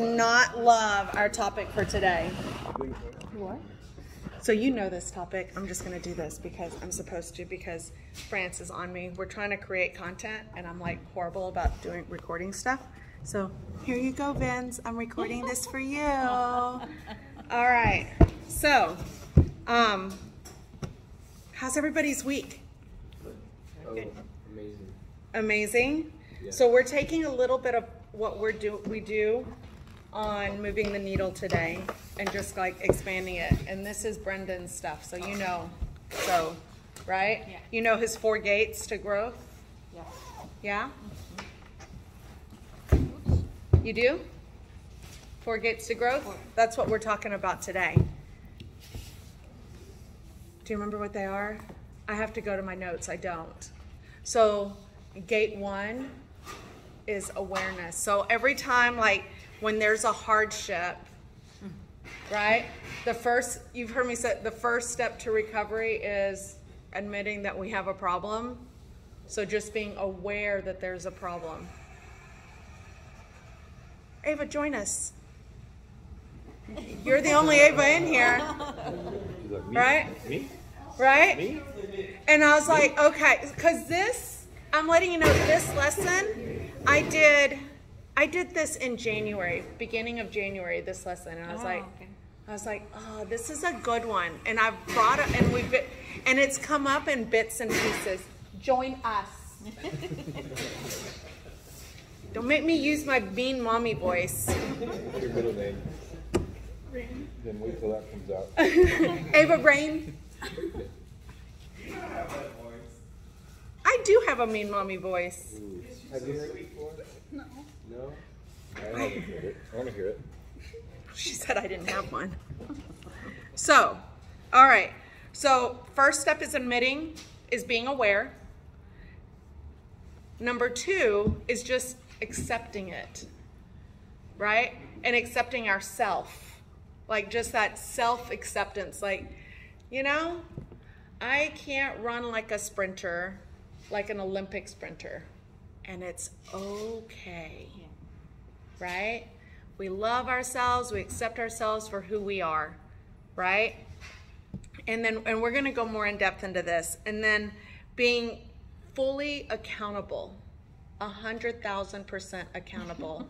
Not love our topic for today. What? So you know this topic. I'm just going to do this because I'm supposed to, because France is on me. We're trying to create content and I'm like horrible about recording stuff. So here you go, Vince. I'm recording this for you. All right. So, how's everybody's week? Oh, amazing. Amazing. Yeah. So we're taking a little bit of what we do on moving the needle today and just like expanding it. And this is Brendan's stuff, so you know. So, right? Yeah. You know his 4 gates to growth? Yes. Yeah? You do? 4 gates to growth? That's what we're talking about today. Do you remember what they are? I have to go to my notes. I don't. So, gate 1 is awareness. So every time, like when there's a hardship, right? You've heard me say the first step to recovery is admitting that we have a problem. So just being aware that there's a problem. Ava, join us. You're the only Ava in here. Like, me? Right? Me? Right? Me? And I was like, okay, because I'm letting you know this lesson, I did this in January, beginning of January, this lesson. And I was like, oh, this is a good one. And I've brought it, and it's come up in bits and pieces. Join us. Don't make me use my mean mommy voice. What's your middle name? Rain. Then wait till that comes out. Ava Brain. I do have a mean mommy voice. Ooh. Have you heard it before? No. No? I want to hear it. I want to hear it. She said I didn't have one. So, all right. So, first step is being aware. Number 2 is just accepting it, right? And accepting ourself. Like just that self-acceptance. Like, I can't run like a sprinter, like an Olympic sprinter. And it's okay, right? We love ourselves. We accept ourselves for who we are, right? And we're going to go more in depth into this. And then being fully accountable, 100,000% accountable,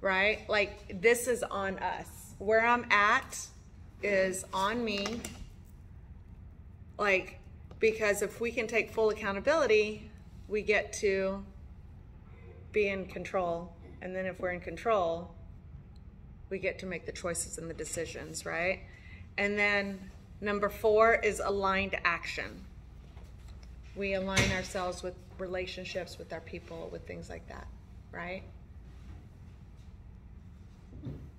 right? Like this is on us. Where I'm at is on me. Like, because if we can take full accountability, we get to be in control. And then if we're in control, we get to make the choices and the decisions, right? And then number 4 is aligned action. We align ourselves with relationships, with our people, with things like that, right?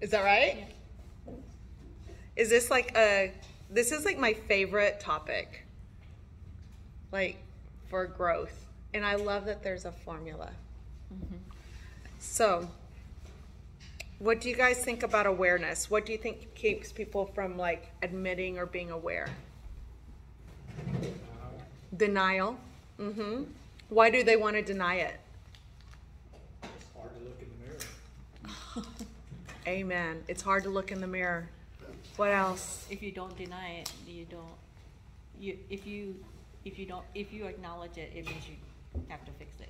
Is that right? Yeah. Is this this is like my favorite topic, like for growth. And I love that there's a formula. Mm-hmm. So, what do you guys think about awareness? What do you think keeps people from like admitting or being aware? Denial. Mm-hmm. Why do they want to deny it? It's hard to look in the mirror. Amen. It's hard to look in the mirror. What else? If you don't deny it, if you acknowledge it, it means you have to fix it.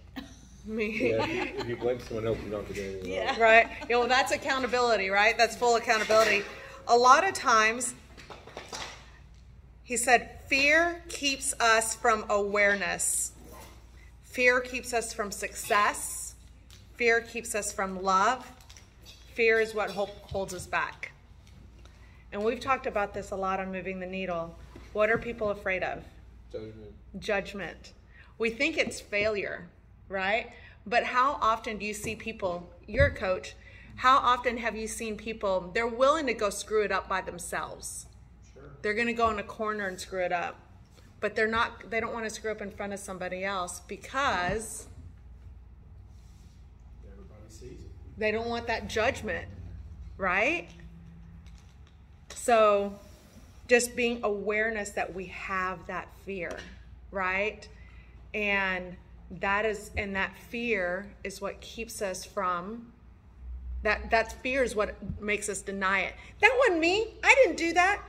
Me. Yeah, if you blame someone else, you don't have to do anything. Yeah. Right? Well, that's accountability, right? That's full accountability. A lot of times, he said, fear keeps us from awareness. Fear keeps us from success. Fear keeps us from love. Fear is what holds us back. And we've talked about this a lot on Moving the Needle. What are people afraid of? Judgment. We think it's failure, right? But how often do you see people, you're a coach, how often have you seen people, they're willing to go screw it up by themselves. Sure. They're going to go in a corner and screw it up. But they don't want to screw up in front of somebody else because Everybody sees it. they don't want that judgment, right? So just being awareness that we have that fear, right? And that fear is what keeps us from That fear is what makes us deny it. That wasn't me. I didn't do that.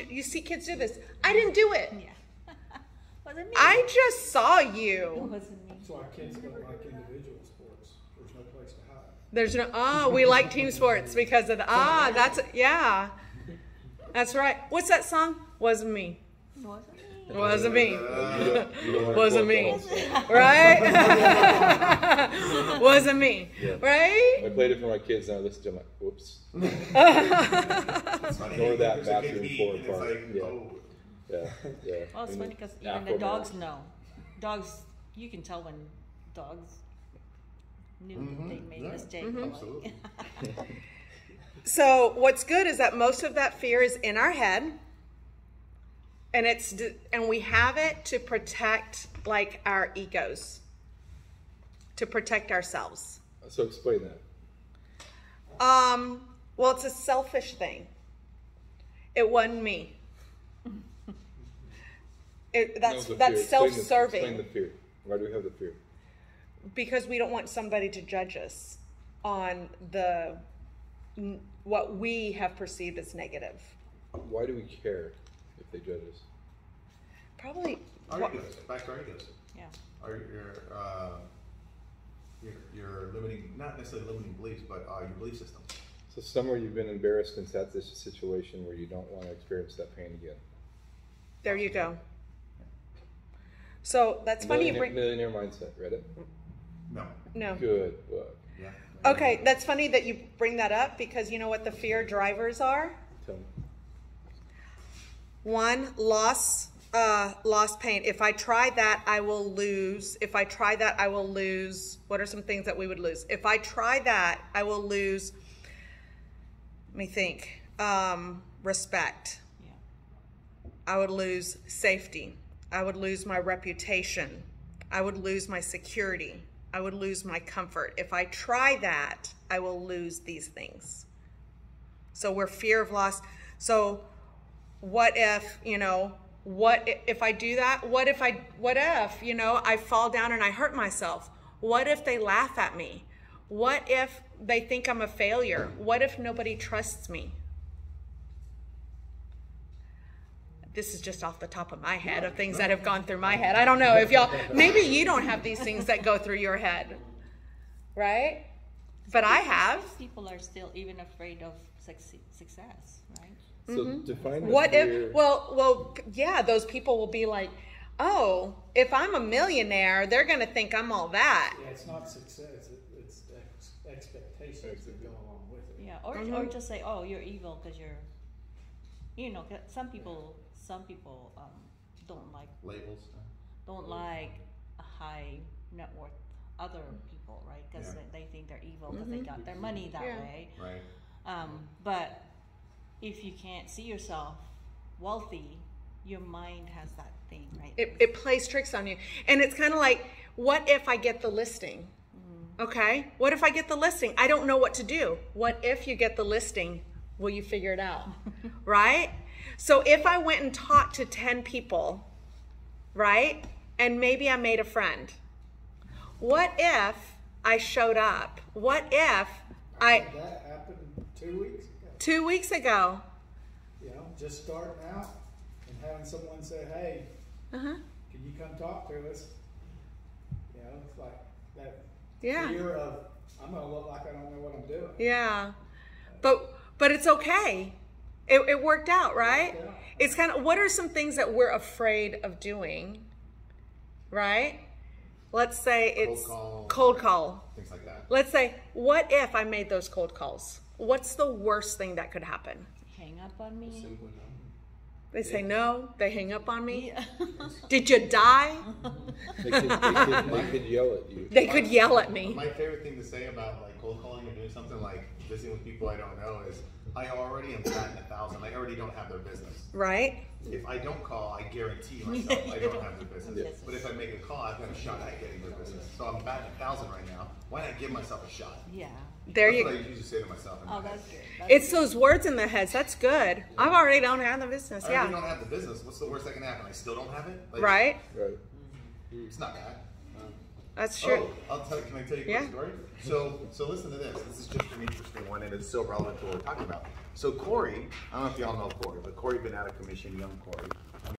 You see kids do this. I didn't do it. Yeah. Wasn't me. I just saw It you. wasn't me. That's why kids don't like individual sports. There's no place to hide. There's no, we like team sports because of yeah. That's right. What's that song? Wasn't me. Wasn't me. Wasn't me. Wasn't me. Right? Wasn't me. Yeah. Right? I played it for my kids and I listened to them like, whoops. It's funny. Ignore that There's a good bathroom beat, floor and it's part. like, Yeah. oh. Yeah. Well, it's And funny because even Afro the dogs Man. know. Dogs, you can tell when dogs knew that they made a mistake. Absolutely. So what's good is that most of that fear is in our head, and we have it to protect like our egos, to protect ourselves. So explain that. Well, it's a selfish thing. It wasn't me. That's No, the fear. Explain self-serving. Explain the fear. Why do we have the fear? Because we don't want somebody to judge us on what we have perceived as negative. Why do we care if they judge us? Probably. Our egos. Back to our egos. Yeah. Or your limiting, not necessarily limiting beliefs, but your belief system. So somewhere you've been embarrassed and sat this situation where you don't want to experience that pain again. There you go. So that's funny. Millionaire Mindset. Read it? No. Good book. Yeah. Okay, that's funny that you bring that up because you know what the fear drivers are? Tell me. One, loss pain. If I try that, I will lose. If I try that, I will lose. What are some things that we would lose? If I try that, I will lose. Let me think. Respect. Yeah. I would lose safety. I would lose my reputation. I would lose my security. I would lose my comfort. If I try that, I will lose these things. So we're fear of loss. So what if, if I do that? What if, I fall down and I hurt myself? What if they laugh at me? What if they think I'm a failure? What if nobody trusts me? This is just off the top of my head of things that have gone through my head. I don't know if y'all, maybe you don't have these things that go through your head, right? But I have. Some people are still even afraid of success, right? So define the What fear. if, yeah, those people will be like, oh, if I'm a millionaire, they're going to think I'm all that. Yeah, it's not success, it's expectations that go along with it. Yeah, or just say, oh, you're evil because you're, 'cause some people don't like Labels. a high net worth other people, right? Because Yeah. they think they're evil because they got their money that Yeah. way. Right. But if you can't see yourself wealthy, your mind has that thing, right? It plays tricks on you. And it's kind of like, what if I get the listing? Okay? What if I get the listing? I don't know what to do. What if you get the listing? Will you figure it out? Right? So if I went and talked to 10 people, right? And maybe I made a friend. What if I showed up? What if That happened 2 weeks ago. 2 weeks ago, Just starting out and having someone say, hey, can you come talk to us? It's like that yeah. fear of, I'm going to look like I don't know what I'm doing. Yeah. But it's okay. It worked out, right? Yeah. It's kind of, what are some things that we're afraid of doing, right? Let's say it's cold call. Things like that. Let's say, what if I made those cold calls? What's the worst thing that could happen? Hang up on me. Simply no. They say no, they hang up on me. Yeah. Did you die? They could yell at you. They could yell at me. My favorite thing to say about like cold calling or doing something like visiting with people I don't know is I already am batting 1,000. I already don't have their business. Right? If I don't call, I guarantee myself I don't have their business. Yeah. But if I make a call, I've got a shot at getting their business. So I'm batting 1,000 right now. Why not give myself a shot? Yeah. There That's you what go. I usually say to myself. In my Oh, head. that's good. It's those words in the heads. That's good. I've already don't have the business. I already Yeah. don't have the business. What's the worst that can happen? I still don't have it. Like, Right? Right. It's not bad. That's true. Can I tell you a Yeah. quick story? So listen to this. This is just an interesting one, and it's so relevant to what we're talking about. So Corey, I don't know if y'all know Corey, but Corey Banana Commission, young Corey.